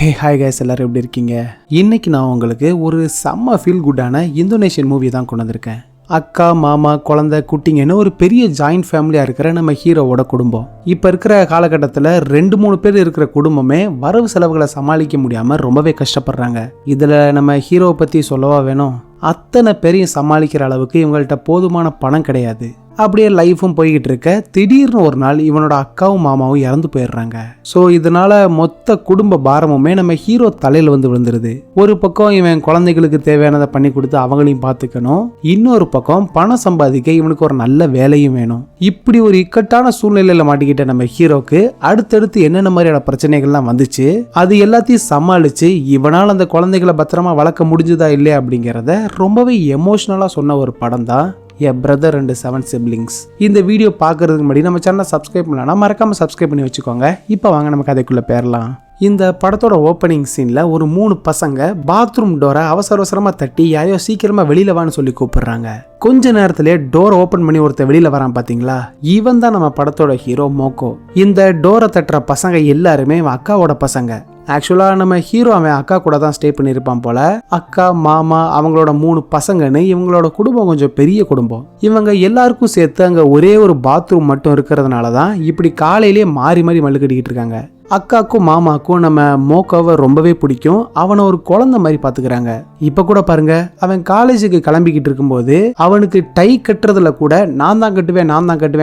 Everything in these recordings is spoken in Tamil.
ஹே ஹாய் கைஸ், எல்லாரும் எப்படி இருக்கீங்க? இன்னைக்கு நான் உங்களுக்கு ஒரு செம்ம ஃபீல் குட்டான இந்தோனேஷியன் மூவி தான் கொண்டு வந்திருக்கேன். அக்கா, மாமா, குழந்தை, குட்டிங்கன்னு ஒரு பெரிய ஜாயிண்ட் ஃபேமிலியாக இருக்கிற நம்ம ஹீரோவோட குடும்பம். இப்போ இருக்கிற காலகட்டத்தில் 2-3 பேர் இருக்கிற குடும்பமே வரவு செலவுகளை சமாளிக்க முடியாமல் ரொம்பவே கஷ்டப்படுறாங்க. இதில் நம்ம ஹீரோவை பற்றி சொல்லவா வேணும்? அத்தனை பேரையும் சமாளிக்கிற அளவுக்கு இவங்கள்ட்ட போதுமான பணம் கிடையாது. அப்படியே லைஃபும் போய்கிட்டு இருக்க திடீர்னு ஒரு நாள் இவனோட அக்காவும் மாமாவும் இறந்து போயிடுறாங்க. ஸோ இதனால மொத்த குடும்ப பாரமுமே நம்ம ஹீரோ தலையில் வந்து விழுந்துருது. ஒரு பக்கம் இவன் குழந்தைகளுக்கு தேவையானதை பண்ணி கொடுத்து அவங்களையும் பார்த்துக்கணும், இன்னொரு பக்கம் பணம் சம்பாதிக்க இவனுக்கு ஒரு நல்ல வேலையும் வேணும். இப்படி ஒரு இக்கட்டான சூழ்நிலையில மாட்டிக்கிட்ட நம்ம ஹீரோக்கு அடுத்தடுத்து என்னென்ன மாதிரியான பிரச்சனைகள்லாம் வந்துச்சு, அது எல்லாத்தையும் சமாளிச்சு இவனால் அந்த குழந்தைகளை பத்திரமா வளர்க்க முடிஞ்சுதா இல்லையா அப்படிங்கிறத ரொம்பவே எமோஷனலா சொன்ன ஒரு படம் தான் A Brother and 7 Siblings. இந்த வீடியோ பார்க்கறதுக்கு முன்னாடி நம்ம சேனலை சப்ஸ்கிரைப் பண்ணலன்னா மறக்காம சப்ஸ்கிரைப் பண்ணி வச்சுக்கோங்க. இப்போ வாங்க நம்ம கதைக்குள்ள போயிடலாம். இந்த படத்தோட ஓப்பனிங் சீன்ல ஒரு 3 பசங்க பாத்ரூம் டோரை அவசரமா தட்டி யாரையோ சீக்கிரமா வெளியில வான்னு சொல்லி கூப்பிடுறாங்க. கொஞ்ச நேரத்திலே டோர் ஓபன் பண்ணி ஒருத்தர் வெளியில வரான் பாத்தீங்களா? இவன் தான் நம்ம படத்தோட ஹீரோ மோக்கோ. இந்த டோரை தட்டுற பசங்க எல்லாருமே அக்காவோட பசங்க. ஆக்சுவலா நம்ம ஹீரோ அவன் அக்கா கூட தான் ஸ்டே பண்ணியிருப்பான் போல. அக்கா, மாமா, அவங்களோட 3 பசங்கன்னு இவங்களோட குடும்பம் கொஞ்சம் பெரிய குடும்பம். இவங்க எல்லாருக்கும் சேர்த்து அங்க ஒரே ஒரு பாத்ரூம் மட்டும் இருக்கிறதுனால தான் இப்படி காலையிலேயே மாறி மாறி மல்லு கட்டிக்கிட்டு இருக்காங்க. அக்காக்கும் மாமாக்கும் நம்ம மோக்கோவை ரொம்பவே பிடிக்கும். அவனை ஒரு குழந்தை மாதிரி பாத்துக்கிறாங்க. இப்ப கூட பாருங்க, அவன் காலேஜுக்கு கிளம்பிக்கிட்டு இருக்கும்போது அவனுக்கு டை கட்டுறதுல கூட நான் தான் கட்டுவேன்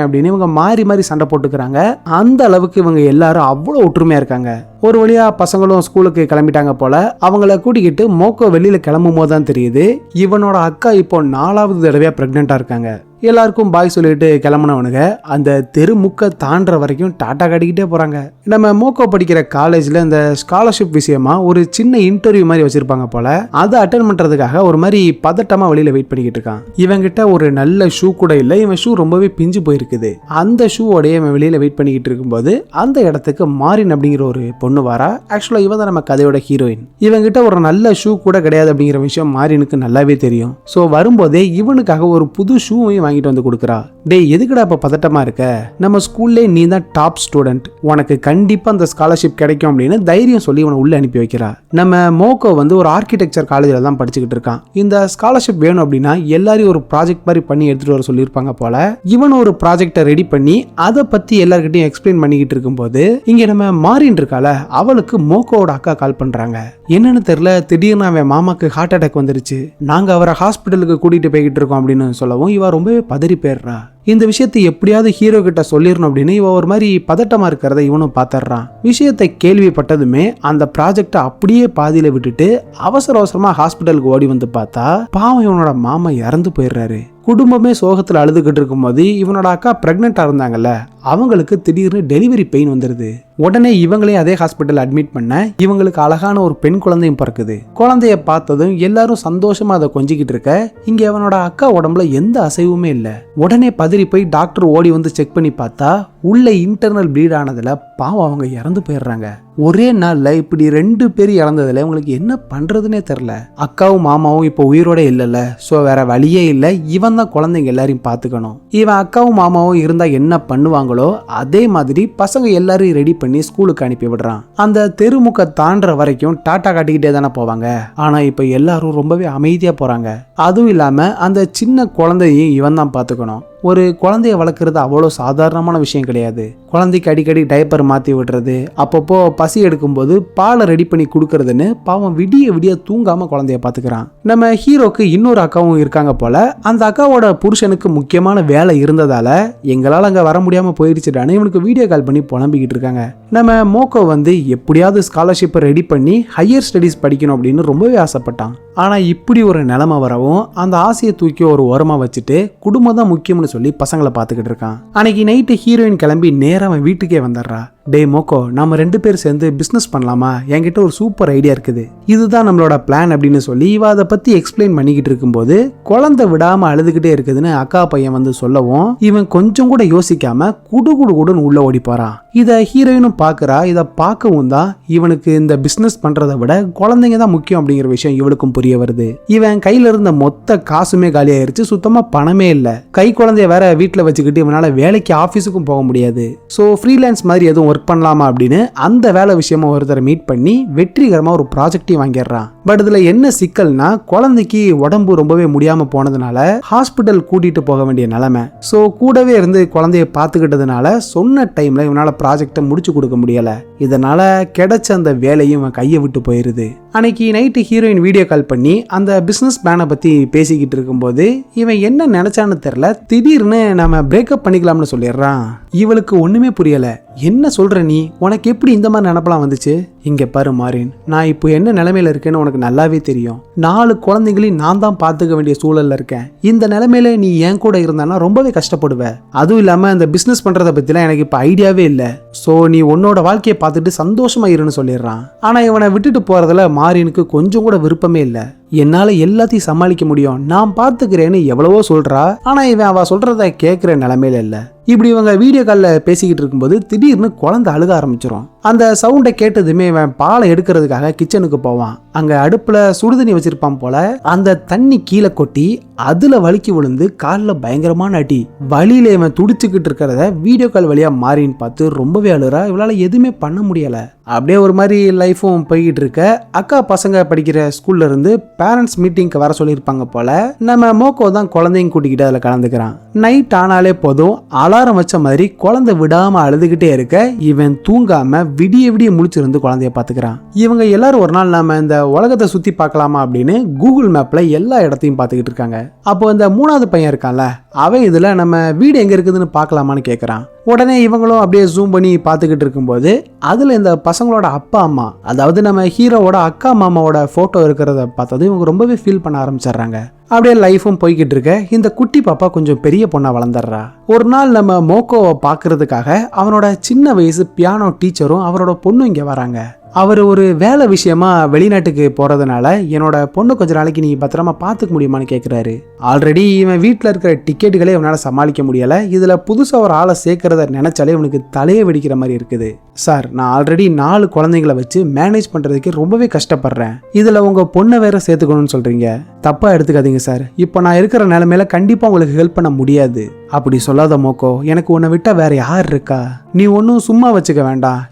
அப்படின்னு இவங்க மாறி மாறி சண்டை போட்டுக்கிறாங்க. அந்த அளவுக்கு இவங்க எல்லாரும் அவ்வளவு ஒற்றுமையா இருக்காங்க. ஒரு வழியா பசங்களும் ஸ்கூலுக்கு கிளம்பிட்டாங்க போல. அவங்கள கூட்டிக்கிட்டு மோக்கோ வெளியில கிளம்பும் போது தான் தெரியுது இவனோட அக்கா இப்போ 4வது தடவையா பிரெக்னெண்டா இருக்காங்க. எல்லாருக்கும் பாய் சொல்லிட்டு கிளம்புனவனுங்க அந்த தெருமுக்க தாண்டுற வரைக்கும் டாட்டா காட்டிக்கிட்டே போறாங்க. நம்ம மோக்கோ படிக்கிற காலேஜ்ல இந்த ஸ்காலர்ஷிப் விஷயமா ஒரு சின்ன இன்டர்வியூ மாதிரி வச்சிருப்பாங்க போல. அதை அட்டென்ட் பண்றதுக்காக ஒரு மாதிரி பதட்டமா வெளியில வெயிட் பண்ணிக்கிட்டு இருக்கான். இவங்கிட்ட ஒரு நல்ல ஷூ கூட இல்ல. இவன் ஷூ ரொம்பவே பிஞ்சு போயிருக்குது. அந்த ஷூவோடய இவன் வெளியில வெயிட் பண்ணிக்கிட்டு இருக்கும்போது அந்த இடத்துக்கு மாரின் அப்படிங்கிற ஒரு பொண்ணு வாரா. ஆக்சுவலா இவன் தான் நம்ம கதையோட ஹீரோயின். இவங்கிட்ட ஒரு நல்ல ஷூ கூட கிடையாது அப்படிங்கிற விஷயம் மாரினுக்கு நல்லாவே தெரியும். ஸோ வரும்போதே இவனுக்காக ஒரு புது ஷூவையும் வாங்கிட்டு வந்து கொடுக்குறா. டேய், எதுக்குடா இப்ப பதட்டமா இருக்க? நம்ம ஸ்கூல்லே நீ தான் டாப் ஸ்டூடெண்ட், உனக்கு கண்டிப்பா அந்த ஸ்காலர்ஷிப் கிடைக்கும் அப்படின்னு தைரியம் சொல்லி இவனை உள்ள அனுப்பி வைக்கிறா. நம்ம மோக்கோ வந்து ஒரு ஆர்கிடெக்சர் காலேஜில் தான் படிச்சுக்கிட்டு இருக்கான். இந்த ஸ்காலர்ஷிப் வேணும் அப்படின்னா எல்லாரையும் ஒரு ப்ராஜெக்ட் மாதிரி பண்ணி எடுத்துட்டு வர சொல்லியிருப்பாங்க போல. இவன் ஒரு ப்ராஜெக்டை ரெடி பண்ணி அதை பத்தி எல்லார்கிட்டையும் எக்ஸ்பிளைன் பண்ணிக்கிட்டு இருக்கும்போது இங்க நம்ம மாரின் இருக்கால, அவளுக்கு மோக்கோவோட அக்கா கால் பண்றாங்க. என்னன்னு தெரியல, திடீர்னு அவன் மாமாக்கு ஹார்ட் அட்டாக் வந்துருச்சு, நாங்க அவரை ஹாஸ்பிட்டலுக்கு கூட்டிட்டு போய்கிட்டு இருக்கோம் அப்படின்னு சொல்லவும் இவ ரொம்பவே பதறி போயிடுறா. இந்த விஷயத்தை எப்படியாவது ஹீரோ கிட்ட சொல்லிடணும் அப்படின்னு இவ ஒரு மாதிரி பதட்டமா இருக்கிறத இவனும் பாத்துறான். விஷயத்தை கேள்விப்பட்டதுமே அந்த ப்ராஜெக்டை அப்படியே பாதியில விட்டுட்டு அவசரமா ஹாஸ்பிட்டலுக்கு ஓடி வந்து பார்த்தா பாவம் இவனோட மாமா இறந்து போயிடுறாரு. குடும்பமே சோகத்துல அழுதுகிட்டு இருக்கும்போது இவனோட அக்கா பிரெக்னெண்டா இருந்தாங்கல்ல, அவங்களுக்கு திடீர்னு டெலிவரி பெயின் வந்துருது. உடனே இவங்களையும் அதே ஹாஸ்பிட்டல் அட்மிட் பண்ண இவங்களுக்கு அழகான ஒரு பெண் குழந்தையும் பிறக்குது. குழந்தைய பார்த்ததும் எல்லாரும் சந்தோஷமா அதை கொஞ்சிக்கிட்டு இருக்க இங்க அவனோட அக்கா உடம்புல எந்த அசைவுமே இல்ல. உடனே பதறி போய் டாக்டர் ஓடி வந்து செக் பண்ணி பார்த்தா உள்ள இன்டர்னல் ப்ளீட் ஆனதுல பாவம் அவங்க இறந்து போயிடுறாங்க. ஒரே நாள்ல இப்படி 2 பேர் இறந்ததுல உங்களுக்கு என்ன பண்றதுன்னே தெரியல. அக்காவும் மாமாவும் இப்போ உயிரோட இல்லைல்ல, சோ வேற வழியே இல்லை, இவன் தான் குழந்தைங்க எல்லாரையும் பாத்துக்கணும். இவன் அக்காவும் மாமாவும் இருந்தா என்ன பண்ணுவாங்களோ அதே மாதிரி பசங்க எல்லாரையும் ரெடி பண்ணி ஸ்கூலுக்கு அனுப்பி விடுறான். அந்த தெருமுக்க தாண்டுற வரைக்கும் டாட்டா காட்டிக்கிட்டே தானே போவாங்க. ஆனா இப்ப எல்லாரும் ரொம்பவே அமைதியா போறாங்க. அதுவும் இல்லாம அந்த சின்ன குழந்தையும் இவன் தான் பாத்துக்கணும். ஒரு குழந்தைய வளர்க்குறது அவ்வளோ சாதாரணமான விஷயம் கிடையாது. குழந்தைக்கு அடிக்கடி டைப்பர் மாற்றி விடுறது, அப்பப்போ பசி எடுக்கும்போது பாலை ரெடி பண்ணி கொடுக்கறதுன்னு பாவம் விடிய தூங்காம குழந்தைய பார்த்துக்கிறான். நம்ம ஹீரோக்கு இன்னொரு அக்காவும் இருக்காங்க போல. அந்த அக்காவோட புருஷனுக்கு முக்கியமான வேலை இருந்ததால எங்களால் அங்கே வர முடியாமல் போயிடுச்சுடான்னு இவனுக்கு வீடியோ கால் பண்ணி புலம்பிக்கிட்டு இருக்காங்க. நம்ம மோக்கோ வந்து எப்படியாவது ஸ்காலர்ஷிப்பை ரெடி பண்ணி ஹையர் ஸ்டடீஸ் படிக்கணும் அப்படின்னு ரொம்பவே ஆசைப்பட்டான். ஆனால் இப்படி ஒரு நிலைமை வரவும் அந்த ஆசையை தூக்கி ஒரு ஓரமாக வச்சுட்டு குடும்பம் தான் முக்கியம்னு சொல்லி பசங்களை பார்த்துக்கிட்டு இருக்கான். அன்னைக்கு நைட்டு ஹீரோயின் கிளம்பி நேரா அவன் வீட்டுக்கே வந்துடுறா. டே மோக்கோ, நாம 2 பேர் சேர்ந்து பிசினஸ் பண்ணலாமா? என்கிட்ட ஒரு சூப்பர் ஐடியா இருக்குது, இதுதான் நம்மளோட பிளான் அப்படின்னு சொல்லி இவ அதை பத்தி எக்ஸ்பிளைன் பண்ணிக்கிட்டு இருக்கும்போது குழந்தை விடாம அழுதுகிட்டே இருக்குதுன்னு அக்கா பையன் வந்து சொல்லவும் இவன் கொஞ்சம் கூட யோசிக்காம குடுன்னு உள்ள ஓடி போறான். இதை ஹீரோயினும் பாக்குறா. இதை பார்க்கவும் தான் இவனுக்கு இந்த பிசினஸ் பண்றதை விட குழந்தைங்க தான் முக்கியம் அப்படிங்கிற விஷயம் இவளுக்கும் புரிய வருது. இவன் கையில இருந்த மொத்த காசுமே காலி ஆயிருச்சு, சுத்தமா பணமே இல்ல. கை குழந்தைய வேற வீட்டுல வச்சுக்கிட்டு இவனால வேலைக்கு ஆபீஸுக்கும் போக முடியாது. சோ ஃப்ரீலான்ஸ் மாதிரி எதுவும் ஒர்க் பண்ணலாமா அப்படின்னு அந்த வேலை விஷயமா ஒருத்தரை மீட் பண்ணி வெற்றிகரமா ஒரு ப்ராஜெக்டையும் வாங்கிடுறான். பட் இதுல என்ன சிக்கல்னா குழந்தைக்கு உடம்பு ரொம்பவே முடியாம போனதுனால ஹாஸ்பிட்டல் கூட்டிட்டு போக வேண்டிய நிலைமை. ஸோ கூடவே இருந்து குழந்தைய பார்த்துக்கிட்டதுனால சொன்ன டைம்ல இவனால ப்ராஜெக்டை முடிச்சு கொடுக்க முடியல. இதனால கிடைச்ச அந்த வேலையும் இவன் கையை விட்டு போயிருது. அன்னைக்கு நைட்டு ஹீரோயின் வீடியோ கால் பண்ணி அந்த பிசினஸ் பிளானை பத்தி பேசிக்கிட்டு இருக்கும்போது இவன் என்ன நினைச்சான்னு தெரியல, திடீர்னு நம்ம பிரேக்கப் பண்ணிக்கலாம்னு சொல்லிடுறான். இவளுக்கு ஒண்ணுமே புரியல. என்ன சொல்ற நீ? உனக்கு எப்படி இந்த மாதிரி நினைப்பெல்லாம் வந்துச்சு? இங்க பாரு மாரின், நான் இப்போ என்ன நிலைமையில இருக்கேன்னு உனக்கு நல்லாவே தெரியும். 4 குழந்தைகளையும் நான் தான் பார்த்துக்க வேண்டிய சூழல்ல இருக்கேன். இந்த நிலைமையில நீ என் கூட இருந்தானா ரொம்பவே கஷ்டப்படுவ. அதுவும் இல்லாம இந்த பிசினஸ் பண்றத பத்திலாம் எனக்கு இப்ப ஐடியாவே இல்ல. சோ நீ உன்னோட வாழ்க்கையை பார்த்துட்டு சந்தோஷமா இருன்னு சொல்லிடுறான். ஆனா இவனை விட்டுட்டு போறதுல மாரினுக்கு கொஞ்சம் கூட விருப்பமே இல்ல. என்னால எல்லாத்தையும் சமாளிக்க முடியும், நான் பாத்துக்கிறேன்னு எவ்வளவோ சொல்றா. ஆனா இவன் அவ சொல்றத கேட்கிற நிலைமையில இல்ல. இப்படி இவங்க வீடியோ கால்ல பேசிக்கிட்டு இருக்கும்போது திடீர்னு குழந்தை அழுக ஆரம்பிச்சிடும். அந்த சவுண்டை கேட்டதுமே இவன் பாலை எடுக்கிறதுக்காக கிச்சனுக்கு போவான். அங்க அடுப்புல சுடுதண்ணி வச்சிருப்பான் போல. அந்த தண்ணி கீழே கொட்டி அதுல வலிக்கு விழுந்து காலில் பயங்கரமான அடி. வலியில இவன் துடிச்சுக்கிட்டு இருக்கிறத வீடியோ கால் வழியா மாறின்னு பார்த்து ரொம்பவே அழுறா. இவளால எதுவுமே பண்ண முடியல. அப்படியே ஒரு மாதிரி லைஃபும் போய்கிட்டு இருக்க. அக்கா பசங்க படிக்கிற ஸ்கூல்ல இருந்து பேரண்ட்ஸ் மீட்டிங்க்கு வர சொல்லியிருப்பாங்க போல. நம்ம மோக்கோ தான் குழந்தையும் கூட்டிக்கிட்டு அதில் கலந்துக்கிறான். நைட் ஆனாலே போதும் அலாரம் வச்ச மாதிரி குழந்தை விடாம அழுதுகிட்டே இருக்க இவன் தூங்காம விடிய விடிய முழிச்சிருந்து குழந்தைய பாத்துக்கிறான். இவங்க எல்லாரும் ஒரு நாள் நாம இந்த உலகத்தை சுத்தி பார்க்கலாமா அப்படின்னு கூகுள் மேப்ல எல்லா இடத்தையும் பார்த்துக்கிட்டு இருக்காங்க. அப்போ இந்த 3வது பையன் இருக்கான்ல, அவன் இதுல நம்ம வீடு எங்க இருக்குதுன்னு பார்க்கலாமான்னு கேட்கறான். உடனே இவங்களும் அப்படியே ஜூம் பண்ணி பார்த்துக்கிட்டு இருக்கும்போது அதுல இந்த பசங்களோட அப்பா அம்மா, அதாவது நம்ம ஹீரோவோட அக்கா மாமாவோட போட்டோ இருக்கிறத பார்த்தது இவங்க ரொம்பவே ஃபீல் பண்ண ஆரம்பிச்சிடுறாங்க. அப்படியே லைஃபும் போய்கிட்டு இருக்க இந்த குட்டி பாப்பா கொஞ்சம் பெரிய பொண்ணா வளர்ந்துடுறா. ஒரு நாள் நம்ம மோக்கோவை பார்க்கறதுக்காக அவனோட சின்ன வயசு பியானோ டீச்சரும் அவரோட பொண்ணும் இங்க வராங்க. அவர் ஒரு வேலை விஷயமா வெளிநாட்டுக்கு போறதுனால என்னோட பொண்ணு கொஞ்ச நாளைக்கு நீ பத்திரமா பார்த்துக்க முடியுமான்னு கேட்கிறாரு. ஆல்ரெடி இவன் வீட்டில் இருக்கிற டிக்கெட்டுகளே இவனால சமாளிக்க முடியல. இதுல புதுசா ஒரு ஆளை சேர்க்கறத நினைச்சாலே இவனுக்கு தலையை வெடிக்கிற மாதிரி இருக்குது. சார், நான் ஆல்ரெடி 4 குழந்தைங்களை வச்சு மேனேஜ் பண்றதுக்கு ரொம்பவே கஷ்டப்படுறேன். இதுல உங்க பொண்ணை வேற சேர்த்துக்கணும்னு சொல்றீங்க. தப்பா எடுத்துக்காதீங்க சார். இப்போ நான் இருக்கிற நிலைமையில கண்டிப்பா உங்களுக்கு ஹெல்ப் பண்ண முடியாது. அப்படி சொல்லாத மோக்கோ, எனக்கு உன்னை விட்டா வேற யார் இருக்கா? நீ ஒன்னும் சும்மா வச்சுக்க வேண்டாம்,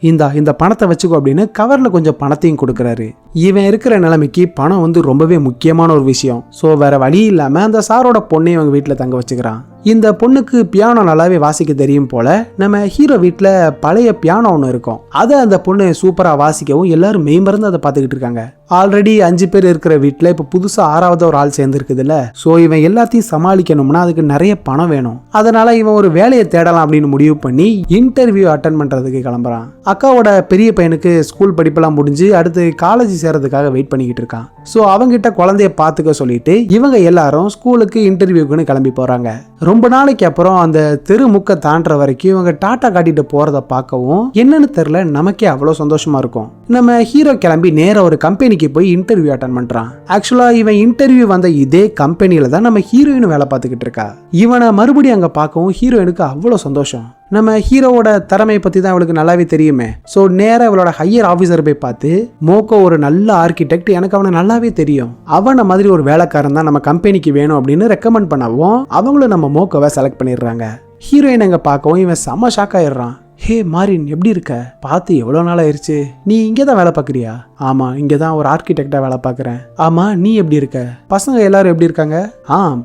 இந்த பணத்தை வச்சுக்கோ அப்படின்னு கவர்ல கொஞ்சம் பணத்தையும் கொடுக்கறாரு. இவன் இருக்கிற நிலைமைக்கு பணம் வந்து ரொம்பவே முக்கியமான ஒரு விஷயம். சோ வேற வழி இல்லாம அந்த சாரோட பொண்ணையும் அவங்க வீட்டுல தங்க வச்சுக்கிறான். இந்த பொண்ணுக்கு பியானோ நல்லாவே வாசிக்க தெரியும் போல. நம்ம ஹீரோ வீட்டுல பழைய பியானோ ஒன்று இருக்கும். அதை அந்த பொண்ணு சூப்பரா வாசிக்கவும் எல்லாரும் மெய்மறந்து அதை பார்த்துக்கிட்டு இருக்காங்க. ஆல்ரெடி 5 பேர் இருக்கிற வீட்டுல இப்ப புதுசா 6வது ஒரு ஆள் சேர்ந்து இருக்குதுல்ல. சோ இவன் எல்லாத்தையும் சமாளிக்கணும்னா அதுக்கு நிறைய பணம் வேணும். அதனால இவன் ஒரு வேலையை தேடலாம் அப்படின்னு முடிவு பண்ணி இன்டர்வியூ அட்டன் பண்றதுக்கு கிளம்புறான். அக்காவோட பெரிய பையனுக்கு ஸ்கூல் படிப்பெல்லாம் முடிஞ்சு அடுத்து காலேஜ் சேர்றதுக்காக வெயிட் பண்ணிக்கிட்டு இருக்கான். சோ அவங்கிட்ட குழந்தைய பாத்துக்க சொல்லிட்டு இவங்க எல்லாரும் ஸ்கூலுக்கு இன்டர்வியூக்குன்னு கிளம்பி போறாங்க. ரொம்ப நாளைக்கு அப்புறம் அந்த தெருமுக்க தாண்டுற வரைக்கும் இவங்க டாட்டா காட்டிட்டு போறத பார்க்கவும் என்னன்னு தெரியல, நமக்கே அவ்வளவு சந்தோஷமா இருக்கும். நம்ம ஹீரோ கிளம்பி நேர ஒரு கம்பெனிக்கு போய் இன்டர்வியூ அட்டன் பண்றான். ஆக்சுவலா இவன் இன்டர்வியூ வந்த இதே கம்பெனியில தான் நம்ம ஹீரோயின் வேலை பார்த்துக்கிட்டு இருக்கா. இவனை மறுபடியும் அங்க பார்க்கவும் ஹீரோயினுக்கு அவ்வளவு சந்தோஷம். நம்ம ஹீரோவோட திறமையை பத்தி தான் அவளுக்கு நல்லாவே தெரியுமே. சோ நேரா அவளோட ஹையர் ஆபீசர் போய் பார்த்து, மோக்கோ ஒரு நல்ல ஆர்கிடெக்ட், எனக்கு அவனை நல்லாவே தெரியும், அவனை மாதிரி ஒரு வேலைக்காரன் தான் நம்ம கம்பெனிக்கு வேணும் அப்படின்னு ரெக்கமெண்ட் பண்ணவும் அவங்களும் நம்ம மோக்கோவை செலக்ட் பண்ணிடுறாங்க. ஹீரோயின் அங்க பார்க்கவும் இவன் செம ஷாக் ஆயிடுறான். ஹே மாரின், எப்படி இருக்க? பார்த்து எவ்வளோ நாள் ஆயிடுச்சு. நீ இங்கே தான் வேலை பார்க்குறியா? ஆமா, இங்கே தான் ஒரு ஆர்கிடெக்டா வேலை பார்க்குறேன். ஆமா, நீ எப்படி இருக்க? பசங்க எல்லாரும் எப்படி இருக்காங்க?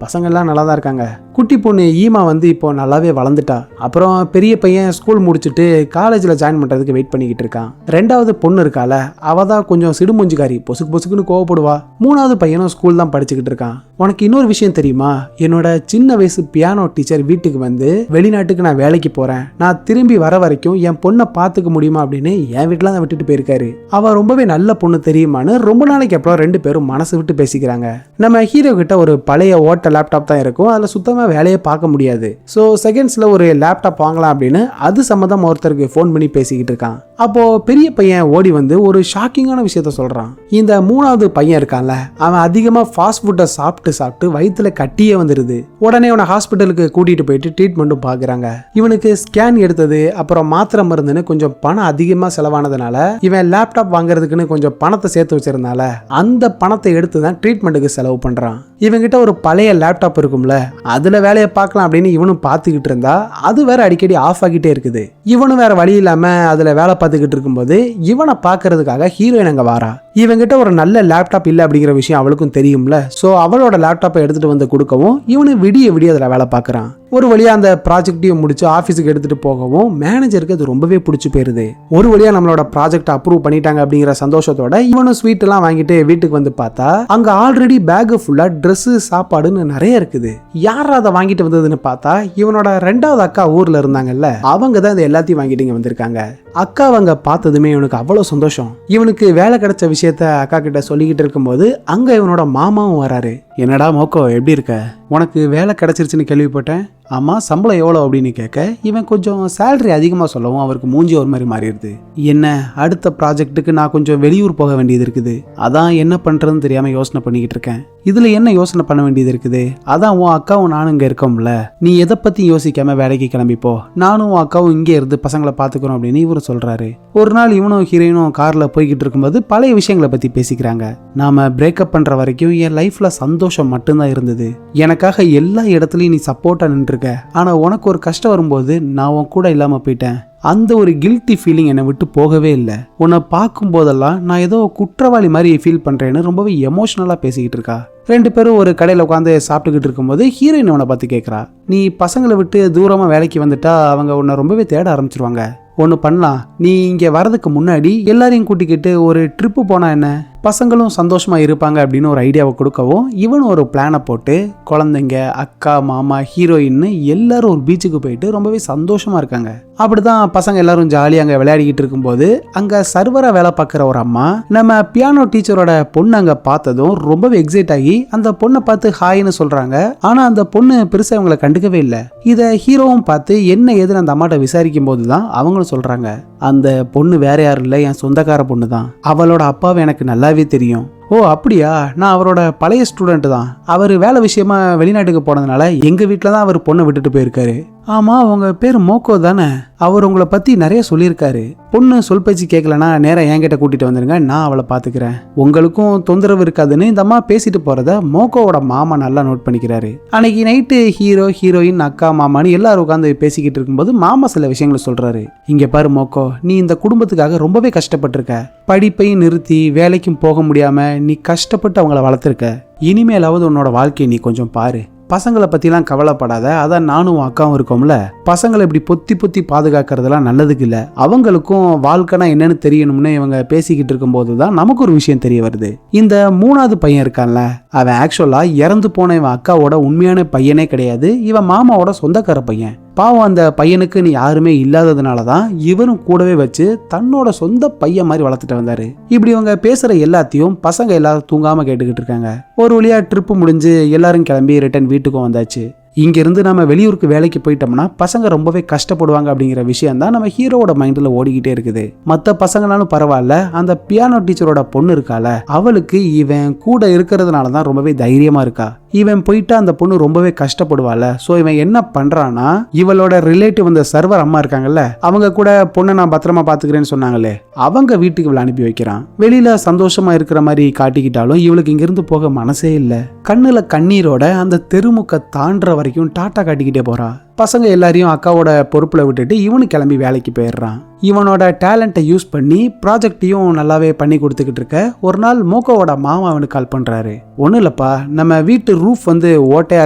பசங்க எல்லாம் நல்லா தான் இருக்காங்க. குட்டி பொண்ணு ஈமா வந்து இப்போ நல்லாவே வளர்ந்துட்டா. அப்புறம் பெரிய பையன் ஸ்கூல் முடிச்சுட்டு காலேஜில் ஜாயின் பண்ணுறதுக்கு வெயிட் பண்ணிக்கிட்டு இருக்கான். 2வது பொண்ணு இருக்கால, அவ தான் கொஞ்சம் சிடுமுஞ்சிக்காரி, பொசுக்கு பொசுக்குன்னு கோவப்படுவா. 3வது பையனும் ஸ்கூல் தான் படிச்சுக்கிட்டு இருக்கான். உனக்கு இன்னொரு விஷயம் தெரியுமா? என்னோட சின்ன வயசு பியானோ டீச்சர் வீட்டுக்கு வந்து வெளிநாட்டுக்கு நான் வேலைக்கு போறேன், நான் திரும்பி வர வரைக்கும் என் பொண்ணை பார்த்துக்க முடியுமா அப்படின்னு என் வீட்டில் தான் விட்டுட்டு போயிருக்காரு. அவ ரொம்பவே நல்ல பொண்ணு தெரியுமான்னு ரொம்ப நாளைக்கு அப்புறம் 2 பேரும் மனசு விட்டு பேசிக்கிறாங்க. நம்ம ஹீரோ கிட்ட ஒரு பழைய ஓட்ட லேப்டாப் தான் இருக்கும். அதில் சுத்தமாக வேலையை பார்க்க முடியாது. ஸோ செகண்ட்ஸில் ஒரு லேப்டாப் வாங்கலாம் அப்படின்னு அது சம்மந்தம் ஒருத்தருக்கு ஃபோன் பண்ணி பேசிக்கிட்டு இருக்கான். அப்போ பெரிய பையன் ஓடி வந்து ஒரு ஷாக்கிங்கான விஷயத்த சொல்றான். இந்த 3வது பையன் இருக்கான்ல, அவன் அதிகமாக ஃபாஸ்ட் ஃபுட்டை சாப்பிட்டு வயிற்றுல கட்டியே வந்துருது. உடனே அவனை ஹாஸ்பிட்டலுக்கு கூட்டிட்டு போயிட்டு ட்ரீட்மெண்ட்டும் பார்க்குறாங்க. இவனுக்கு ஸ்கேன் எடுத்தது, அப்புறம் மாத்திரை மருந்துன்னு கொஞ்சம் பணம் அதிகமாக செலவானதுனால இவன் லேப்டாப் வாங்குறதுக்குன்னு ஹீரோயின் கொஞ்சம் பணத்தை சேர்த்து வச்சிருந்தால அந்த பணத்தை எடுத்து தான் ட்ரீட்மெண்ட்டுக்கு செலவு பண்றான். இவங்கிட்ட ஒரு பழைய லேப்டாப் இருக்கும்ல, அதுல வேலையை பார்க்கலாம் அப்படின்னு இவனும் பார்த்துக்கிட்டு இருந்தா அது வேற அடிக்கடி ஆஃப் ஆகிட்டே இருக்குது. இவனும் வேற வழி இல்லாம அதுல வேலை பார்த்துக்கிட்டு இருக்கும்போது இவனை பார்க்கறதுக்காக ஹீரோயின் அங்க வாரா. இவங்கிட்ட ஒரு நல்ல லேப்டாப் இல்லை அப்படிங்கிற விஷயம் அவளுக்கும் தெரியும்ல. ஸோ அவளோட லேப்டாப்பை எடுத்துட்டு வந்து கொடுக்கவும் இவனு விடிய அதில் வேலை பார்க்குறான். ஒரு வழியா அந்த ப்ராஜெக்டையும் முடிச்சு ஆஃபீஸுக்கு எடுத்துட்டு போகவும் மேனேஜருக்கு அது ரொம்பவே பிடிச்சி போயிருது. ஒரு வழியா நம்மளோட ப்ராஜெக்ட் அப்ரூவ் பண்ணிட்டாங்க அப்படிங்கிற சந்தோஷத்தோட இவனும் ஸ்வீட் எல்லாம் வாங்கிட்டு வீட்டுக்கு வந்து பார்த்தா அங்க ஆல்ரெடி பேக் ஃபுல்லா ட்ரெஸ் சாப்பாடுன்னு நிறைய இருக்குது. யாரா அதை வாங்கிட்டு வந்ததுன்னு பார்த்தா இவனோட 2வது அக்கா ஊர்ல இருந்தாங்கல்ல, அவங்க தான் இந்த எல்லாத்தையும் வாங்கிட்டு இங்க வந்திருக்காங்க. அக்கா அவங்க பார்த்ததுமே இவனுக்கு அவ்வளவு சந்தோஷம். இவனுக்கு வேலை கிடைச்ச விஷயத்த அக்கா கிட்ட சொல்லிக்கிட்டு இருக்கும்போது அங்க இவனோட மாமாவும் வராரு. என்னடா மோக்கோ, எப்படி இருக்க? உனக்கு வேலை கிடைச்சிருச்சுன்னு கேள்விப்பட்டேன். ஆமா, சம்பளம் எவ்வளோ அப்படின்னு கேட்க இவன் கொஞ்சம் சேலரி அதிகமாக சொல்லவும் அவருக்கு மூஞ்சி ஒரு மாதிரி மாறிடுது. என்ன, அடுத்த ப்ராஜெக்ட்டுக்கு நான் கொஞ்சம் வெளியூர் போக வேண்டியது இருக்குது. அதான் என்ன பண்ணுறதுன்னு தெரியாமல் யோசனை பண்ணிக்கிட்டு இருக்கேன். இதில் என்ன யோசனை பண்ண வேண்டியது இருக்குது? அதான் உன் அக்காவும் நானும் இங்கே இருக்கோம்ல, நீ எதை பற்றி யோசிக்காம வேலைக்கு கிளம்பிப்போ, நானும் உன் அக்காவும் இங்கே இருந்து பசங்களை பார்த்துக்கிறோம் அப்படின்னு இவரு சொல்கிறாரு. ஒரு நாள் இவனும் ஹீரோயினும் காரில் போய்கிட்டு இருக்கும்போது பழைய விஷயங்களை பற்றி பேசிக்கிறாங்க. நாம பிரேக்கப் பண்ணுற வரைக்கும் என் லைஃப்பில் சந்தோஷம் மட்டும்தான் இருந்தது. எனக்காக எல்லா இடத்துலையும் நீ சப்போர்ட்டாக நின்றுருக்க. ஆனா உனக்கு ஒரு கஷ்டம் வரும்போது நான் உன் கூட இல்லாம போயிட்டேன். அந்த ஒரு கில்ட்டி ஃபீலிங் என்னை விட்டு போகவே இல்லை. உன்னை பார்க்கும் போதெல்லாம் நான் ஏதோ குற்றவாளி மாதிரி ஃபீல் பண்றேன்னு ரொம்பவே எமோஷனலா பேசிக்கிட்டு இருக்கா. 2 பேரும் ஒரு கடையில் உட்காந்து சாப்பிட்டுக்கிட்டு இருக்கும்போது ஹீரோயின் அவனை பார்த்து கேட்குறா, நீ பசங்களை விட்டு தூரமா வேலைக்கு வந்துட்டா அவங்க உன்னை ரொம்பவே தேட ஆரம்பிச்சிருவாங்க. ஒன்று பண்ணலாம், நீ இங்கே வரதுக்கு முன்னாடி எல்லாரையும் கூட்டிக்கிட்டு ஒரு ட்ரிப்பு போனா என்ன, பசங்களும் சந்தோஷமா இருப்பாங்க அப்படின்னு ஒரு ஐடியாவை கொடுக்கவும் இவனும் ஒரு பிளானை போட்டு குழந்தைங்க, அக்கா, மாமா, ஹீரோயின்னு எல்லாரும் ஒரு பீச்சுக்கு போயிட்டு ரொம்பவே சந்தோஷமா இருக்காங்க. அப்படிதான் பசங்க எல்லாரும் ஜாலியாக அங்கே விளையாடிக்கிட்டு இருக்கும்போது அங்கே சர்வராக வேலை பார்க்குற ஒரு அம்மா நம்ம பியானோ டீச்சரோட பொண்ணு அங்கே பார்த்ததும் ரொம்பவே எக்ஸைட் ஆகி அந்த பொண்ணை பார்த்து ஹாய்னு சொல்றாங்க. ஆனால் அந்த பொண்ணு பெருசாக அவங்கள கண்டுக்கவே இல்லை. இதை ஹீரோவும் பார்த்து என்ன ஏதுன்னு அந்த அம்மாட்ட விசாரிக்கும் போது தான் அவங்களும் சொல்றாங்க, அந்த பொண்ணு வேற யாரும் இல்லை, என் சொந்தக்கார பொண்ணு தான். அவளோட அப்பாவை எனக்கு நல்லாவே தெரியும். ஓ அப்படியா, நான் அவரோட பழைய ஸ்டூடெண்ட் தான். அவர் வேலை விஷயமா வெளிநாட்டுக்கு போனதுனால எங்க வீட்டில் தான் அவர் பொண்ணை விட்டுட்டு போயிருக்காரு. ஆமா, உங்க பேர் மோக்கோ தானே? அவர் உங்களை பத்தி நிறைய சொல்லியிருக்காரு. பொண்ணு சொல் பேச்சு கேட்கலன்னா நேரம் என்கிட்ட கூட்டிட்டு வந்துருங்க, நான் அவளை பாத்துக்கிறேன், உங்களுக்கும் தொந்தரவு இருக்காதுன்னு இந்த அம்மா பேசிட்டு போறத மோக்கோவோட மாமா நல்லா நோட் பண்ணிக்கிறாரு. அன்னைக்கு நைட்டு ஹீரோ, ஹீரோயின், அக்கா, மாமான்னு எல்லாரும் உட்காந்து பேசிக்கிட்டு இருக்கும்போது மாமா சில விஷயங்களை சொல்றாரு. இங்க பாரு மோக்கோ, நீ இந்த குடும்பத்துக்காக ரொம்பவே கஷ்டப்பட்டிருக்க. படிப்பையும் நிறுத்தி வேலைக்கும் போக முடியாம நீ கஷ்டப்பட்டு அவங்கள வளர்த்துருக்க. இனிமேலாவது உன்னோட வாழ்க்கையை நீ கொஞ்சம் பாரு. பசங்களை பற்றிலாம் கவலைப்படாத. அதான் நானும் அக்காவும் இருக்கோம்ல, பசங்களை இப்படி பொத்தி பொத்தி பாதுகாக்கிறதுலாம் நல்லதுக்கு இல்லை. அவங்களுக்கும் வாழ்க்கைனா என்னன்னு தெரியணும்னு இவங்க பேசிக்கிட்டு இருக்கும்போது தான் நமக்கு ஒரு விஷயம் தெரிய வருது. இந்த 3வது பையன் இருக்கான்ல, அவன் ஆக்சுவலா இறந்து போன இவன் அக்காவோட உண்மையான பையனே கிடையாது, இவன் மாமாவோட சொந்தக்கார பையன். பாவம், அந்த பையனுக்கு நீ யாருமே இல்லாததுனால தான் இவரும் கூடவே வச்சு தன்னோட சொந்த பையன் மாதிரி வளர்த்துட்டு வந்தாரு. இப்படி இவங்க பேசுற எல்லாத்தையும் பசங்க எல்லாரும் தூங்காம கேட்டுக்கிட்டு இருக்காங்க. ஒரு வழியா ட்ரிப்பு முடிஞ்சு எல்லாரும் கிளம்பி ரிட்டர்ன் வீட்டுக்கும் வந்தாச்சு. இங்கிருந்து நம்ம வெளியூருக்கு வேலைக்கு போயிட்டோம்னா பசங்க ரொம்பவே கஷ்டப்படுவாங்க அப்படிங்கிற விஷயம் தான் நம்ம ஹீரோவோட மைண்ட்ல ஓடிக்கிட்டே இருக்குது. மற்ற பசங்களாலும் பரவாயில்ல, அந்த பியானோ டீச்சரோட பொண்ணு இருக்கால, அவளுக்கு இவன் கூட இருக்கிறதுனால தான் ரொம்பவே தைரியமா இருக்கா. இவன் போயிட்டா அந்த பொண்ணு ரொம்பவே கஷ்டப்படுவாள். ஸோ இவன் என்ன பண்றான்னா, இவளோட ரிலேட்டிவ் அந்த சர்வர் அம்மா இருக்காங்கல்ல, அவங்க கூட பொண்ணை நான் பத்திரமா பாத்துக்கிறேன்னு சொன்னாங்களே, அவங்க வீட்டுக்கு இவளை அனுப்பி வைக்கிறான். வெளியில சந்தோஷமா இருக்கிற மாதிரி காட்டிக்கிட்டாலும் இவளுக்கு இங்கிருந்து போக மனசே இல்லை. கண்ணுல கண்ணீரோட அந்த தெருமுக்க தாண்டுற வரைக்கும் டாட்டா காட்டிக்கிட்டே போறா. பசங்க எல்லாரையும் அக்காவோட பொறுப்புல விட்டுட்டு இவனு கிளம்பி வேலைக்கு போயிடுறான். இவனோட டேலண்ட்டை யூஸ் பண்ணி ப்ராஜெக்டையும் நல்லாவே பண்ணி கொடுத்துக்கிட்டு இருக்க ஒரு நாள் மோக்கோவோட மாமா அவனுக்கு கால் பண்றாரு. ஒன்றும் இல்லப்பா, நம்ம வீட்டு ரூஃப் ஓட்டையா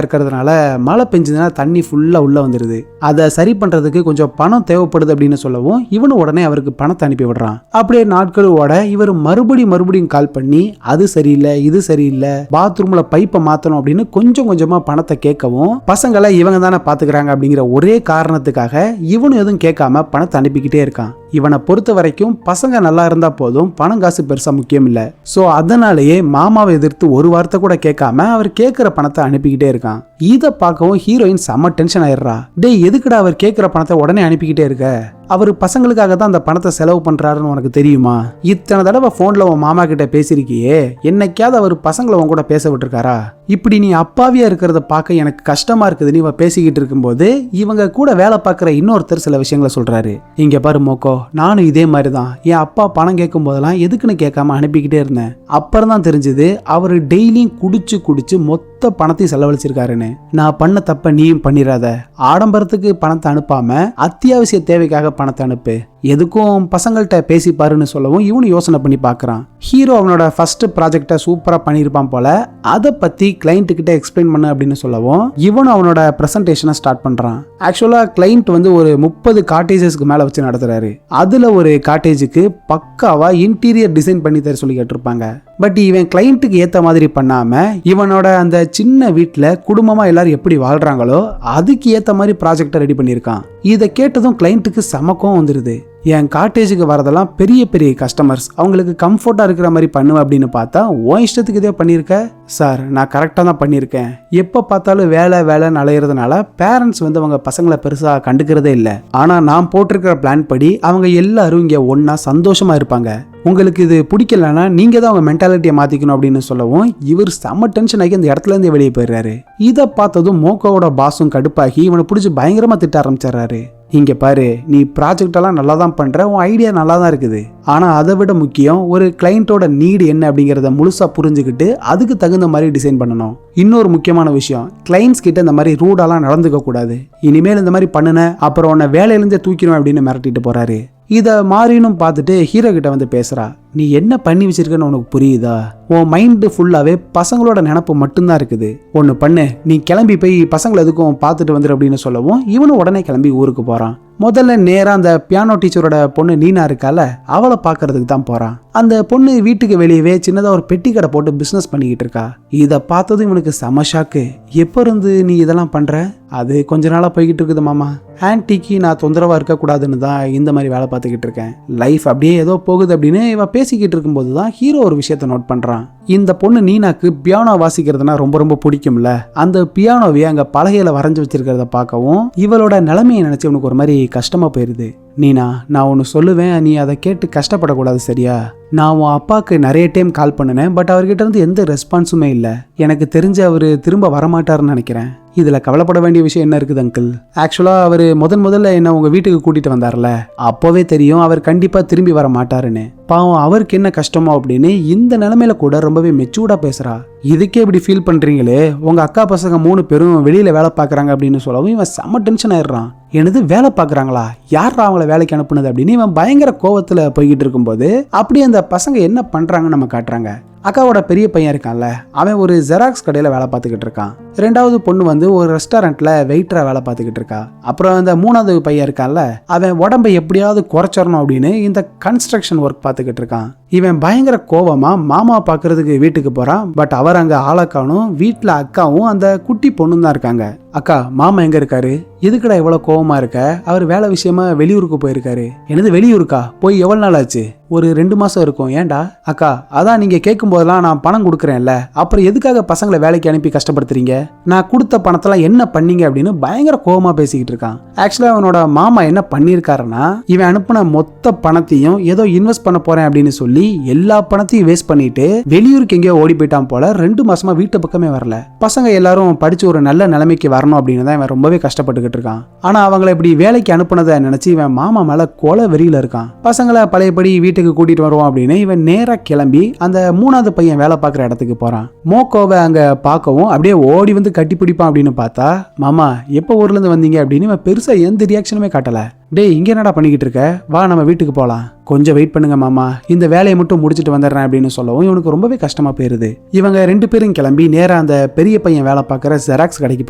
இருக்கிறதுனால மழை பெஞ்சதுன்னா தண்ணி ஃபுல்லா உள்ள வந்துருது, அதை சரி பண்றதுக்கு கொஞ்சம் பணம் தேவைப்படுது அப்படின்னு சொல்லவும் இவனு உடனே அவருக்கு பணத்தை அனுப்பி விடுறான். அப்படியே நாட்கள் ஓட இவர் மறுபடியும் கால் பண்ணி அது சரியில்லை, இது சரியில்லை, பாத்ரூம்ல பைப்பை மாத்தணும் அப்படின்னு கொஞ்சம் கொஞ்சமா பணத்தை கேட்கவும் பசங்களை இவங்க தானே பாத்துக்கிறாங்க அப்படிங்கிற ஒரே காரணத்துக்காக இவனும் எதுவும் கேட்காம பணத்தை அனுப்பிக்கிட்டே இருக்கான். இவனை பொறுத்த வரைக்கும் பசங்க நல்லா இருந்தா போதும், பணம் காசு பெருசா முக்கியம் இல்ல. சோ அதனாலேயே மாமாவை எதிர்த்து ஒரு வார்த்தை கூட கேட்காம அவர் கேட்கிற பணத்தை அனுப்பிக்கிட்டே இருக்கான். இதை பார்க்கவும் ஹீரோயின் செம்ம டென்ஷன் ஆயிடுறா. டேய், எதுக்குடா அவர் கேட்கிற பணத்தை உடனே அனுப்பிக்கிட்டே இருக்க, அவர் பசங்களுக்காக தான் அந்த பணத்தை செலவு பண்றாருன்னு உனக்கு தெரியுமா? இத்தனை தடவை போன்ல உன் மாமா கிட்ட பேசிருக்கியே, என்னைக்காவது அவர் பசங்களை உன் கூட பேச விட்டுருக்காரா? இப்படி நீ அப்பாவியா இருக்கிறத பார்க்க எனக்கு கஷ்டமா இருக்குதுன்னு இவ பேசிக்கிட்டு இருக்கும்போது இவங்க கூட வேலை பார்க்குற இன்னொருத்தர் சில விஷயங்களை சொல்றாரு. இங்க பாரு மோக்கோ, நானும் இதே மாதிரி தான் என் அப்பா பணம் கேட்கும் போதெல்லாம் எதுக்குன்னு கேட்காம அனுப்பிக்கிட்டே இருந்தேன். அப்புறம் தான் தெரிஞ்சது அவர் டெய்லியும் குடிச்சு குடிச்சு மொத்த பணத்தையும் செலவழிச்சிருக்காருன்னு. நான் பண்ண தப்ப நீயும் பண்ணிடாத, ஆடம்பரத்துக்கு பணத்தை அனுப்பாம அத்தியாவசிய தேவைக்காக பணத்தை அனுப்பு, எதுக்கும் பசங்கள்கிட்ட பேசி பாருன்னு சொல்லவும் இவனு யோசனை பண்ணி பார்க்கறான். ஹீரோ அவனோட ஃபர்ஸ்ட் ப்ராஜெக்டை சூப்பரா பண்ணியிருப்பான் போல, அதை பத்தி கிளைண்ட் கிட்ட எக்ஸ்பிளைன் பண்ணு அப்படின்னு சொல்லவும் இவனும் அவனோட பிரசன்டேஷனை ஸ்டார்ட் பண்றான். ஆக்சுவலா கிளைண்ட் வந்து ஒரு 30 காட்டேஜஸ்க்கு மேல வச்சு நடத்துறாரு. அதுல ஒரு காட்டேஜுக்கு பக்காவா இன்டீரியர் டிசைன் பண்ணி தர சொல்லி கேட்டிருப்பாங்க. பட் இவன் கிளைண்ட்டுக்கு ஏத்த மாதிரி பண்ணாம இவனோட அந்த சின்ன வீட்டுல குடும்பமா எல்லாரும் எப்படி வாழ்றாங்களோ அதுக்கு ஏத்த மாதிரி ப்ராஜெக்டை ரெடி பண்ணியிருக்கான். இதை கேட்டதும் கிளைண்ட்டுக்கு சமக்கம் வந்துருது. என் காட்டேஜுக்கு வரதெல்லாம் பெரிய பெரிய கஸ்டமர்ஸ், அவங்களுக்கு கம்ஃபர்ட்டா இருக்கிற மாதிரி பண்ணுவேன் அப்படின்னு பார்த்தா உன் இஷ்டத்துக்கு இதே பண்ணியிருக்க. சார், நான் கரெக்டாக தான் பண்ணியிருக்கேன். எப்போ பார்த்தாலும் வேலை வேலைன்னு அலையிறதுனால பேரண்ட்ஸ் வந்து அவங்க பசங்களை பெருசாக கண்டுக்கிறதே இல்லை. ஆனால் நான் போட்டிருக்கிற பிளான் படி அவங்க எல்லாரும் இங்கே ஒன்றா சந்தோஷமாக இருப்பாங்க. உங்களுக்கு இது பிடிக்கலன்னா நீங்கள் தான் உங்கள் மென்டாலிட்டியை மாற்றிக்கணும் அப்படின்னு சொல்லவும் இவர் செம்ம டென்ஷன் ஆகி அந்த இடத்துலேருந்தே வெளியே போயிடுறாரு. இதை பார்த்ததும் மோக்கோவோட பாஸும் கடுப்பாகி இவனை பிடிச்சி பயங்கரமாக திட்ட ஆரம்பிச்சிடுறாரு. இங்க பாரு, நீ ப்ராஜெக்ட் எல்லாம் நல்லா தான் பண்ற, உன் ஐடியா நல்லா தான் இருக்குது. ஆனா அதை விட முக்கியம் ஒரு கிளைண்டோட நீடு என்ன அப்படிங்கறத முழுசா புரிஞ்சுக்கிட்டு அதுக்கு தகுந்த மாதிரி டிசைன் பண்ணணும். இன்னொரு முக்கியமான விஷயம், கிளைண்ட்ஸ் கிட்ட இந்த மாதிரி ரூடாலாம் நடந்துக்க கூடாது. இனிமேல் இந்த மாதிரி பண்ணுன அப்புறம் உன்னை வேலையிலிருந்தே தூக்கிடும் அப்படின்னு மிரட்டிட்டு போறாரு. இதை மாறினும் பார்த்துட்டு ஹீரோ கிட்ட வந்து பேசுறா. நீ என்ன பண்ணி வச்சிருக்கன்னு உனக்கு புரியுதா? உன் மைண்டு ஃபுல்லாவே பசங்களோட நினப்பு மட்டும்தான் இருக்குது. ஒன்று பண்ணு, நீ கிளம்பி போய் பசங்களை எதுக்கும் பார்த்துட்டு வந்துரு அப்படின்னு சொல்லவும் இவனும் உடனே கிளம்பி ஊருக்கு போறான். முதல்ல நேரா அந்த பியானோ டீச்சரோட பொண்ணு நீனா இருக்கால, அவளை பாக்குறதுக்கு தான் போறான். அந்த பொண்ணு வீட்டுக்கு வெளியவே சின்னதா ஒரு பெட்டி கடை போட்டு பிசினஸ் பண்ணிக்கிட்டு இருக்கா. இதை பார்த்ததும் இவனுக்கு செம ஷாக்கு. எப்ப இருந்து நீ இதெல்லாம் பண்ற? அது கொஞ்ச நாளா போய்கிட்டு இருக்குது மாமா. ஆன்டிக்கு நான் தொந்தரவா இருக்க கூடாதுன்னு தான் இந்த மாதிரி வேலை பார்த்துக்கிட்டு இருக்கேன். லைஃப் அப்படியே ஏதோ போகுது அப்படின்னு இவன் பேசிக்கிட்டு இருக்கும்போது தான் ஹீரோ ஒரு விஷயத்த நோட் பண்றான். இந்த பொண்ணு நீனாக்கு பியானோ வாசிக்கிறதுனா ரொம்ப ரொம்ப பிடிக்கும்ல. அந்த பியானோவை அங்க பலகையில வரைஞ்சு வச்சிருக்கிறத பார்க்கவும் இவளோட நிலைமையை நினைச்சு இவனுக்கு ஒரு மாதிரி கஷ்டமா போயிருது. நீனா, நான் ஒன்று சொல்லுவேன், நீ அதை கேட்டு கஷ்டப்படக்கூடாது, சரியா? நான் உன் அப்பாவுக்கு நிறைய டைம் கால் பண்ணினேன், பட் அவர்கிட்ட இருந்து எந்த ரெஸ்பான்ஸுமே இல்லை. எனக்கு தெரிஞ்சு அவர் திரும்ப வரமாட்டாருன்னு நினைக்கிறேன். இதில் கவலைப்பட வேண்டிய விஷயம் என்ன இருக்குது அங்கிள்? ஆக்சுவலாக அவர் முதல்ல என்ன உங்கள் வீட்டுக்கு கூட்டிகிட்டு வந்தார்ல, அப்போவே தெரியும் அவர் கண்டிப்பாக திரும்பி வர மாட்டாருன்னு. பாவம், அவருக்கு என்ன கஷ்டமோ அப்படின்னு இந்த நிலைமையில கூட ரொம்பவே மெச்சூர்டாக பேசுகிறா. இதுக்கே இப்படி ஃபீல் பண்ணுறீங்களே, உங்கள் அக்கா பசங்க 3 பேரும் வெளியில் வேலை பார்க்குறாங்க அப்படின்னு சொல்லவும் இவன் செம்ம டென்ஷன் ஆயிடுறான். எனது வேலை பார்க்குறாங்களா? யார் அவங்கள வேலைக்கு அனுப்புனது அப்படின்னு இவன் பயங்கர கோவத்தில் போய்கிட்டு இருக்கும்போது அப்படியே அந்த பசங்க என்ன பண்ணுறாங்கன்னு நம்ம காட்டுறாங்க. அக்காவோட பெரிய பையன் இருக்கான்ல, அவன் ஒரு ஜெராக்ஸ் கடையில் வேலை பார்த்துக்கிட்டு இருக்கான். 2வது பொண்ணு வந்து ஒரு ரெஸ்டாரண்ட்ல வெயிட்டரா வேலை பார்த்துக்கிட்டு இருக்கா. அப்புறம் அந்த 3வது பையன் இருக்கான்ல, அவன் உடம்பை எப்படியாவது குறைச்சிடணும் அப்படின்னு இந்த கன்ஸ்ட்ரக்ஷன் ஒர்க் பார்த்துக்கிட்டு இருக்கான். இவன் பயங்கர கோவமா மாமா பார்க்கறதுக்கு வீட்டுக்கு போறான். பட் அவர் அங்க ஆளக்கானும், வீட்டுல அக்காவும் அந்த குட்டி பொண்ணும் தான் இருக்காங்க. அக்கா, மாமா எங்க இருக்காரு? எதுக்குடா இவ்வளவு கோவமா இருக்க? அவர் வேலை விஷயமா வெளியூருக்கு போயிருக்காரு. என்னது வெளியூருக்கா? போய் எவ்வளவு நாள் ஆச்சு? ஒரு 2 மாசம் இருக்கும். ஏன்டா? அக்கா, அதான் நீங்க கேட்கும் போதெல்லாம் நான் பணம் கொடுக்குறேன்ல, அப்புறம் எதுக்காக பசங்களை வேலைக்கு அனுப்பி கஷ்டப்படுத்துறீங்க? நான் கொடுத்த பணத்தெல்லாம் என்ன பண்ணீங்க அப்படின்னு பயங்கர கோவமா பேசிக்கிட்டு இருக்கான். ஆக்சுவலா அவனோட மாமா என்ன பண்ணிருக்காருன்னா, இவன் அனுப்பின மொத்த பணத்தையும் ஏதோ இன்வெஸ்ட் பண்ண போறேன் அப்படின்னு சொல்லி எல்லா பணத்தையும் வேஸ்ட் பண்ணிட்டு வெளியூருக்கு எங்கேயோ ஓடி போயிட்டான் போல. 2 மாசமா வீட்டு பக்கமே வரல. பசங்க எல்லாரும் படிச்சு ஒரு நல்ல நிலைமைக்கு வரணும் அப்படின்னு தான் இவன் ரொம்பவே கஷ்டப்பட்டுக்கிட்டு இருக்கான். ஆனா அவங்களை இப்படி வேலைக்கு அனுப்புனதை நினைச்சு இவன் மாமா மேல கொலை வெறியில இருக்கான். பசங்களை பழையபடி வீட்டுக்கு கூட்டிட்டு வருவோம் அப்படின்னு இவன் நேரா கிளம்பி அந்த 3வது பையன் வேலை பார்க்குற இடத்துக்கு போறான். மோக்கோவை அங்க பார்க்கவும் அப்படியே ஓடி வந்து கட்டி பிடிப்பான் அப்படின்னு பார்த்தா, மாமா எப்போ ஊர்ல இருந்து வந்தீங்க அப்படின்னு இவன் பெருசா எந்த ரியாக்ஷனுமே காட்டல. டேய், இங்க என்னடா பண்ணிக்கிட்டு இருக்க? வா, நம்ம வீட்டுக்கு போலாம். கொஞ்சம் வெயிட் பண்ணுங்க மாமா, இந்த வேலையை மட்டும் முடிச்சுட்டு வந்துடுறேன் அப்படின்னு சொல்லவும் இவனுக்கு ரொம்பவே கஷ்டமா போயிருது. இவங்க 2 பேரும் கிளம்பி நேரா அந்த பெரிய பையன் வேலை பார்க்குற ஜெராக்ஸ் கடைக்கு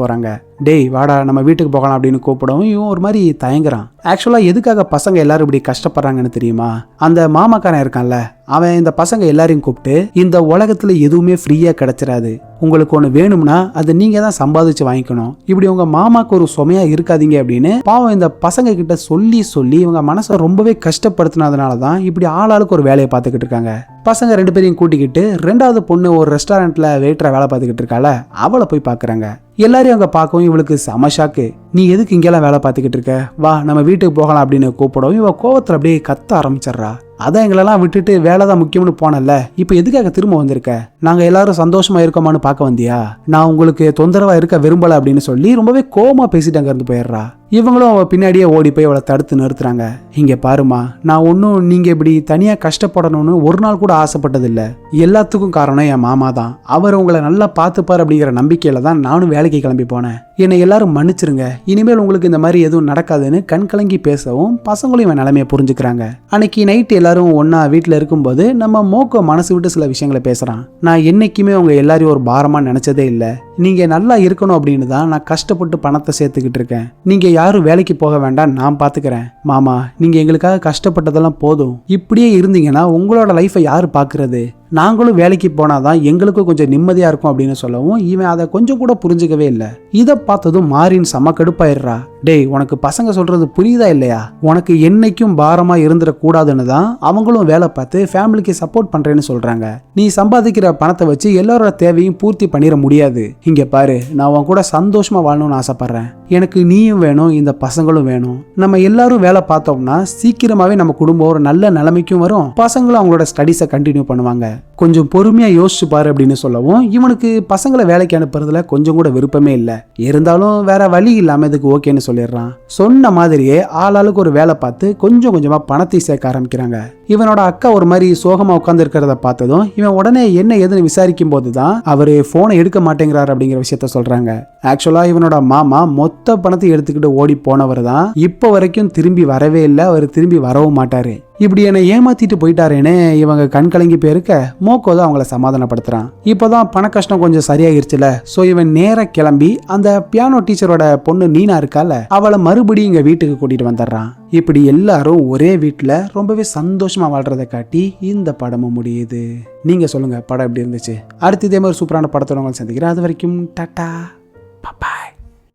போறாங்க. டேய் வாடா, நம்ம வீட்டுக்கு போகலாம் அப்படின்னு கூப்பிடவும் இவன் ஒரு மாதிரி தயங்குறான். ஆக்சுவலா எதுக்காக பசங்க எல்லாரும் இப்படி கஷ்டப்படுறாங்கன்னு தெரியுமா? அந்த மாமாக்காரன் இருக்கான்ல, அவன் இந்த பசங்க எல்லாரையும் கூப்பிட்டு, இந்த உலகத்துல எதுவுமே ஃப்ரீயா கிடைச்சிடாது, உங்களுக்கு ஒண்ணு வேணும்னா அதை நீங்க தான் சம்பாதிச்சு வாங்கிக்கணும், இப்படி உங்க மாமாக்கு ஒரு சுமையா இருக்காதீங்க அப்படின்னு பாவம் இந்த பசங்க கிட்ட சொல்லி சொல்லி இவங்க மனசை ரொம்பவே கஷ்டப்படுத்தினதுனாலதான் இப்படி ஆளாளுக்கு ஒரு வேலையை பார்த்துக்கிட்டு இருக்காங்க. பசங்க 2 பேரையும் கூட்டிக்கிட்டு 2வது பொண்ணு ஒரு ரெஸ்டாரண்ட்ல வெயிட்டரா வேலை பார்த்துக்கிட்டு இருக்கால, அவளை போய் பாக்குறாங்க. எல்லாரையும் அங்க பார்க்கவும் இவளுக்கு செம ஷாக்கு. நீ எதுக்கு இங்கெல்லாம் வேலை பார்த்துக்கிட்டு இருக்க, வா நம்ம வீட்டுக்கு போகலாம் அப்படின்னு கூப்பிடவும் இவ கோவத்துல அப்படியே கத்த ஆரம்பிச்சிடுறா. அதான் எங்களெல்லாம் விட்டுட்டு வேலை தான் முக்கியம்னு போனல, இப்ப எதுக்காக திரும்ப வந்திருக்க, நாங்க எல்லாரும் சந்தோஷமா இருக்கோமான்னு பார்க்க வந்தியா, நான் உங்களுக்கு தொந்தரவா இருக்க விரும்பல அப்படின்னு சொல்லி ரொம்பவே கோவமா பேசிட்டு அங்க இருந்து போயிடுறா. இவங்களும் அவ பின்னாடியே ஓடி போய் அவளை தடுத்து நிறுத்துறாங்க. இங்க பாருமா, நான் ஒன்னும் நீங்க இப்படி தனியா கஷ்டப்படணும்னு ஒரு நாள் கூட ஆசைப்பட்டதில்ல. எல்லாத்துக்கும் காரணம் என் மாமா தான். அவர் உங்களை நல்லா பார்த்துப்பார் அப்படிங்கிற நம்பிக்கையில தான் நானும் வேலைக்கு கிளம்பி போனேன். என்னை எல்லாரும் மன்னிச்சிருங்க, இனிமேல் உங்களுக்கு இந்த மாதிரி எதுவும் நடக்காதுன்னு கண் கலங்கி பேசவும் பசங்களும் இவன் நிலைமையை புரிஞ்சுக்கிறாங்க. அன்னைக்கு நைட்டு எல்லாரும் ஒன்னா வீட்டுல இருக்கும்போது நம்ம மோக்கோ மனசு விட்டு சில விஷயங்களை பேசுறான். நான் என்னைக்குமே உங்க எல்லாரையும் ஒரு பாரமா நினைச்சதே இல்லை. நீங்க நல்லா இருக்கணும் அப்படின்னு தான் நான் கஷ்டப்பட்டு பணத்தை சேர்த்துக்கிட்டு இருக்கேன். நீங்க யாரும் வேலைக்கு போக வேண்டாம், நான் பாத்துக்கிறேன். மாமா, நீங்க எங்களுக்காக கஷ்டப்பட்டதெல்லாம் போதும். இப்படியே இருந்தீங்கன்னா உங்களோட லைஃபை யாரு பாக்குறது, நாங்களும் வேலைக்கு போனாதான் எங்களுக்கும் கொஞ்சம் நிம்மதியா இருக்கும் அப்படின்னு சொல்லவும் இவன் அதை கொஞ்சம் கூட புரிஞ்சுக்கவே இல்லை. இதை பார்த்ததும் மாரின் செம கடுப்பாயிடுறா. டேய், உனக்கு பசங்க சொல்றது புரியுதா இல்லையா, உனக்கு என்னைக்கும் பாரமா இருந்துடக்கூடாதுன்னு தான் அவங்களும் வேலை பார்த்து ஃபேமிலிக்கு சப்போர்ட் பண்றேன்னு சொல்றாங்க. நீ சம்பாதிக்கிற பணத்தை வச்சு எல்லாரோட தேவையும் பூர்த்தி பண்ணிட முடியாது. இங்க பாரு, நான் உன் கூட சந்தோஷமா வாழணும்னு ஆசைப்படுறேன். எனக்கு நீயும் வேணும், இந்த பசங்களும் வேணும். நம்ம எல்லாரும் வேலை பார்த்தோம்னா சீக்கிரமாவே நம்ம குடும்பம் ஒரு நல்ல நிலைமைக்கும் வரும், பசங்களும் அவங்களோட ஸ்டடீஸை கண்டினியூ பண்ணுவாங்க. கொஞ்சம் பொறுமையா யோசிச்சு பாரு அப்படின்னு சொல்லவும் இவனுக்கு பசங்களை வேலைக்கு அனுப்புறதுல கொஞ்சம் கூட விருப்பமே இல்லை. இருந்தாலும் வேற வழி இல்லாம இதுக்கு ஓகேன்னு சொல்லிடுறான். சொன்ன மாதிரியே ஆளாளுக்கு ஒரு வேலை பார்த்து கொஞ்சம் கொஞ்சமா பணத்தை சேர்க்க ஆரம்பிக்கிறாங்க. இவனோட அக்கா ஒரு மாதிரி சோகமா உட்கார்ந்து இருக்கிறத பார்த்ததும் இவன் உடனே என்ன ஏதுன்னு விசாரிக்கும் போதுதான் அவரு போனை எடுக்க மாட்டேங்கிறாரு அப்படிங்கிற விஷயத்த சொல்றாங்க. ஆக்சுவலா இவனோட மாமா மொத்த பணத்தை எடுத்துக்கிட்டு ஓடி போனவர் தான் இப்ப வரைக்கும் திரும்பி வரவே இல்லை, அவர் திரும்பி வரவும் மாட்டாரு. இப்படி என்னை ஏமாத்திட்டு போயிட்டாரேன்னு இவங்க கண் கலங்கி போயிருக்க மோக்கோ தான் அவங்கள சமாதானப்படுத்துறான். இப்போதான் பண கஷ்டம் கொஞ்சம் சரியாயிருச்சுல, சோ இவன் நேர கிளம்பி அந்த பியானோ டீச்சரோட பொண்ணு நீனா இருக்கால, அவளை மறுபடியும் இங்க வீட்டுக்கு கூட்டிட்டு வந்துடுறான். இப்படி எல்லாரும் ஒரே வீட்டுல ரொம்பவே சந்தோஷமா வாழ்றதை காட்டி இந்த படமும் முடியுது. நீங்க சொல்லுங்க, படம் எப்படி இருந்துச்சு? அடுத்து இதே மாதிரி சூப்பரான படத்தோட உங்களை சந்திக்கிறேன். அது வரைக்கும் டாடா, பாய்.